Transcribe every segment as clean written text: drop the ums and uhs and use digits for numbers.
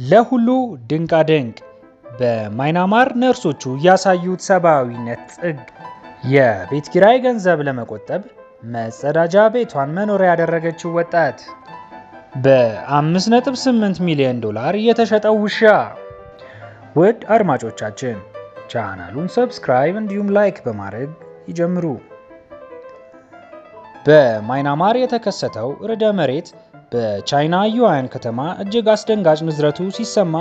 ለሁሉ ድንቃድንቅ በማይናማር ነርሶቹ ያሳዩት ሰብአዊነት ጥግ። የቤት ኪራይ ገንዘብ ለመቆጠብ መጸዳጃ ቤቷን መኖሪያ ያደረገችው ወጣት። በ5.8 ሚሊዮን ዶላር የተሸጠው ውሻ። ውድ አድማጮቻችን ቻናሉን ሰብስክራይብ እንዲሁም ላይክ በማድረግ ይጀምሩ። በማይናማር የተከሰተው ርዕደ መሬት በቻይና ዩዋን ከተማ እጅግ አስደንጋጭ ንዝረቱ ሲሰማ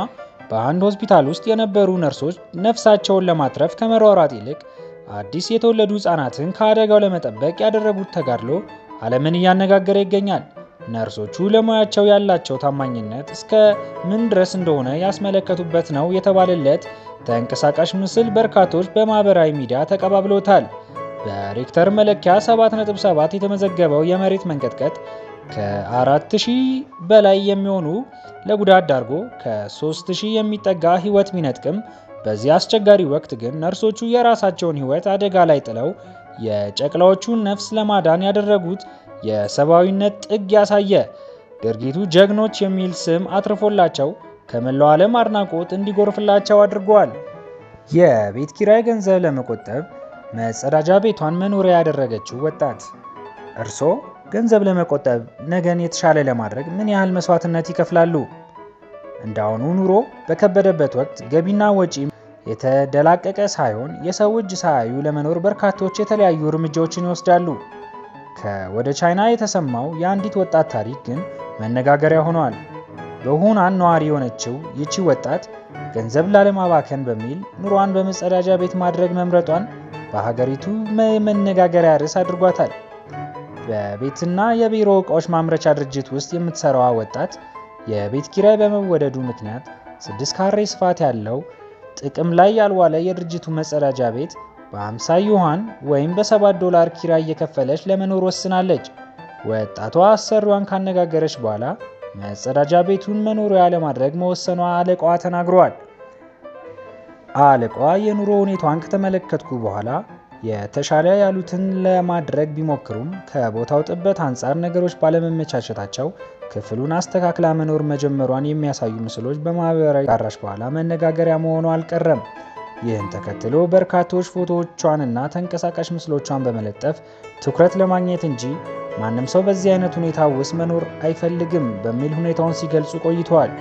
በአንድ ሆስፒታል ውስጥ የነበሩ ነርሶች ነፍሳቸውን ለማትረፍ ከመሯሯጥ ይልቅ አዲስ የተወለዱ ህጻናትን ከአደጋው ለመጠበቅ ያደረጉት ተጋድሎ ዓለምን እያነጋገረ ይገኛል። ነርሶቹ ለሙያቸው ያላቸው ታማኝነት እስከ ምን ድረስ እንደሆነ ያስመለከቱበት ነው የተባለለት ተንቀሳቃሽ ምስል በርካቶች በማህበራዊ ሚዲያ ተቀባብለውታል። በሬክተር መለኪያ 7.7 የተመዘገበው የመሬት መንቀጥቀጥ ከ4000 በላይ የሚሆኑ ለጉዳት ዳርጎ ከ3000 የሚጠጋ ህይወት ቢነጥቅም በዚህ አስቸጋሪ ወቅት ግን ነርሶቹ የራሳቸውን ህይወት አደጋ ላይ ጥለው የጨቅላዎቹን ነፍስ ለማዳን ያደረጉት የሰብአዊነት ጥግ ያሳየ ድርጊቱ ጀግኖች የሚል ስም አትርፎላቸው ከመላው ዓለም አድናቆት እንዲጎርፍላቸው አድርጓል። የቤት ኪራይ ገንዘብ ለመቆጠብ መጸዳጃ ቤቷን መኖሪያ ያደረገችው ወጣት። እርስዎ ገንዘብ ለመቆጠብ ነገን የተሻለ ለማድረግ ምን ያህል መስዋዕትነት ይከፍላሉ? እንዳሁኑ ኑሮ በከበደበት ወቅት ገቢና ወጪ የተደላቀቀ ሳይሆን የሰው እጅ ሳያዩ ለመኖር በርካቶች የተለያዩ እርምጃዎችን ይወስዳሉ። ከወደ ቻይና የተሰማው የአንዲት ወጣት ታሪክ ግን መነጋገሪያ ሆኗል። በሁናን ነዋሪ የሆነችው ይቺ ወጣት ገንዘብ ላለማባከን በሚል ኑሯን በመጸዳጃ ቤት ማድረግ መምረጧን በሀገሪቱ መነጋገሪያ ርዕስ አድርጓታል። በቤትና የቢሮ ዕቃዎች ማምረቻ ድርጅት ውስጥ የምትሰራዋ ወጣት የቤት ኪራይ በመወደዱ ምክንያት 6 ካሬ ስፋት ያለው ጥቅም ላይ ያልዋለ የድርጅቱ መጸዳጃ ቤት በ50 ዩዋን ወይም በ$7 ኪራይ እየከፈለች ለመኖር ወስናለች። ወጣቷ አሰሪዋን ካነጋገረች በኋላ መጸዳጃ ቤቱን መኖሪያ ለማድረግ መወሰኗ አለቃዋ ተናግረዋል። አለቃዋ የኑሮ ሁኔታዋን ከተመለከትኩ በኋላ የተሻለ ያሉትን ለማድረግ ቢሞክሩም ከቦታው ጥበት አንጻር ነገሮች ባለመመቻቸታቸው ክፍሉን አስተካክላ መኖር መጀመሯን የሚያሳዩ ምስሎች በማህበራዊ ጋራሽ በኋላ መነጋገሪያ መሆኑ አልቀረም። ይህን ተከትሎ በርካቶች ፎቶዎቿንና ተንቀሳቃሽ ምስሎቿን በመለጠፍ ትኩረት ለማግኘት እንጂ ማንም ሰው በዚህ አይነት ሁኔታ ውስጥ መኖር አይፈልግም በሚል ሁኔታውን ሲገልጹ ቆይተዋል።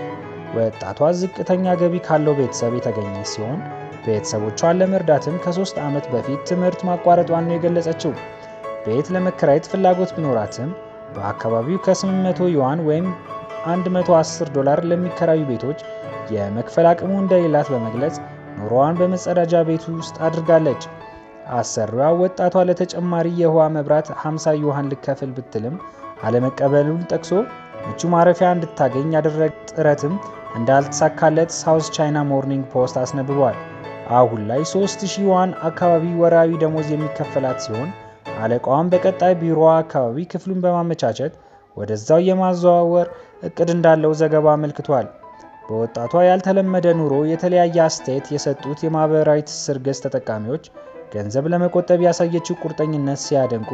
ወጣቷ ዝቅተኛ ገቢ ካለው ቤተሰብ የተገኘች ሲሆን ቤተሰቦቿን ለመርዳትም ከ3 ዓመት በፊት ትምህርት ማቋረጧን ነው የገለጸችው። ቤት ለመከራየት ፍላጎት ቢኖራትም በአካባቢው ከ800 ዩዋን ወይም $110 ለሚከራዩ ቤቶች የመክፈል አቅሙ እንደሌላት በመግለጽ ኑሮዋን በመጸዳጃ ቤቱ ውስጥ አድርጋለች። አሰሪዋ ወጣቷ ለተጨማሪ የውሃ መብራት 50 ዩዋን ልከፍል ብትልም አለመቀበሉን ጠቅሶ ምቹ ማረፊያ እንድታገኝ ያደረገ ጥረትም እንዳልተሳካለት ሳውዝ ቻይና ሞርኒንግ ፖስት አስነብቧል። አሁን ላይ 3000 ዩዋን አካባቢ ወራዊ ደሞዝ የሚከፈላት ሲሆን አለቃዋም በቀጣይ ቢሮዋ አካባቢ ክፍሉን በማመቻቸት ወደዛው የማዘዋወር እቅድ እንዳለው ዘገባ አመልክቷል። በወጣቷ ያልተለመደ ኑሮ የተለያየ አስተያየት የሰጡት የማህበራዊ ትስስር ገጽ ተጠቃሚዎች ገንዘብ ለመቆጠብ ያሳየችው ቁርጠኝነት ሲያደንቁ፣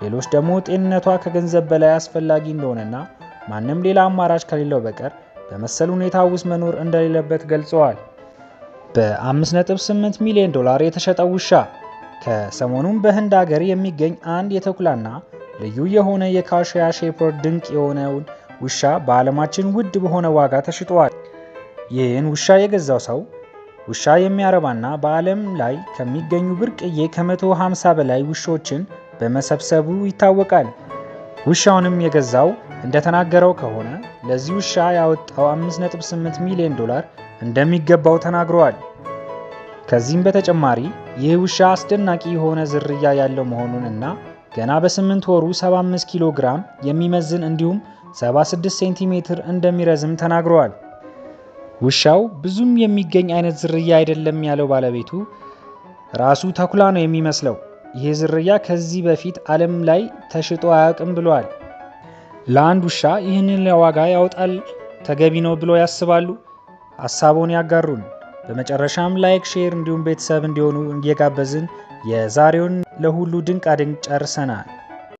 ሌሎች ደግሞ ጤንነቷ ከገንዘብ በላይ አስፈላጊ እንደሆነና ማንም ሌላ አማራጭ ከሌለው በቀር በመሰል ሁኔታ ውስጥ መኖር እንደሌለበት ገልጸዋል። በ5.8 ሚሊዮን ዶላር የተሸጠው ውሻ። ከሰሞኑም በህንድ ሀገር የሚገኝ አንድ የተኩላና ልዩ የሆነ የካሽያ ሼፐርድ ድንቅ የሆነውን ውሻ በዓለማችን ውድ በሆነ ዋጋ ተሽጧል። ይህን ውሻ የገዛው ሰው ውሻ የሚያረባና በዓለም ላይ ከሚገኙ ብርቅዬ ከ150 በላይ ውሾችን በመሰብሰቡ ይታወቃል። ውሻውንም የገዛው እንደተናገረው ከሆነ ለዚህ ውሻ ያወጣው 5.8 ሚሊዮን ዶላር እንደሚገባው ተናግረዋል። ከዚህም በተጨማሪ ይህ ውሻ አስደናቂ የሆነ ዝርያ ያለው መሆኑን እና ገና በ8 ወሩ 75 ኪሎ ግራም የሚመዝን እንዲሁም 76 ሴንቲሜትር እንደሚረዝም ተናግረዋል። ውሻው ብዙም የሚገኝ አይነት ዝርያ አይደለም ያለው ባለቤቱ ራሱ ተኩላ ነው የሚመስለው። ይህ ዝርያ ከዚህ በፊት ዓለም ላይ ተሽጦ አያውቅም ብለዋል። ለአንድ ውሻ ይህንን ዋጋ ያወጣል ተገቢ ነው ብሎ ያስባሉ? ሀሳቦን ያጋሩን። በመጨረሻም ላይክ፣ ሼር እንዲሁም ቤተሰብ እንዲሆኑ እየጋበዝን የዛሬውን ለሁሉ ድንቃድንቅ ጨርሰናል።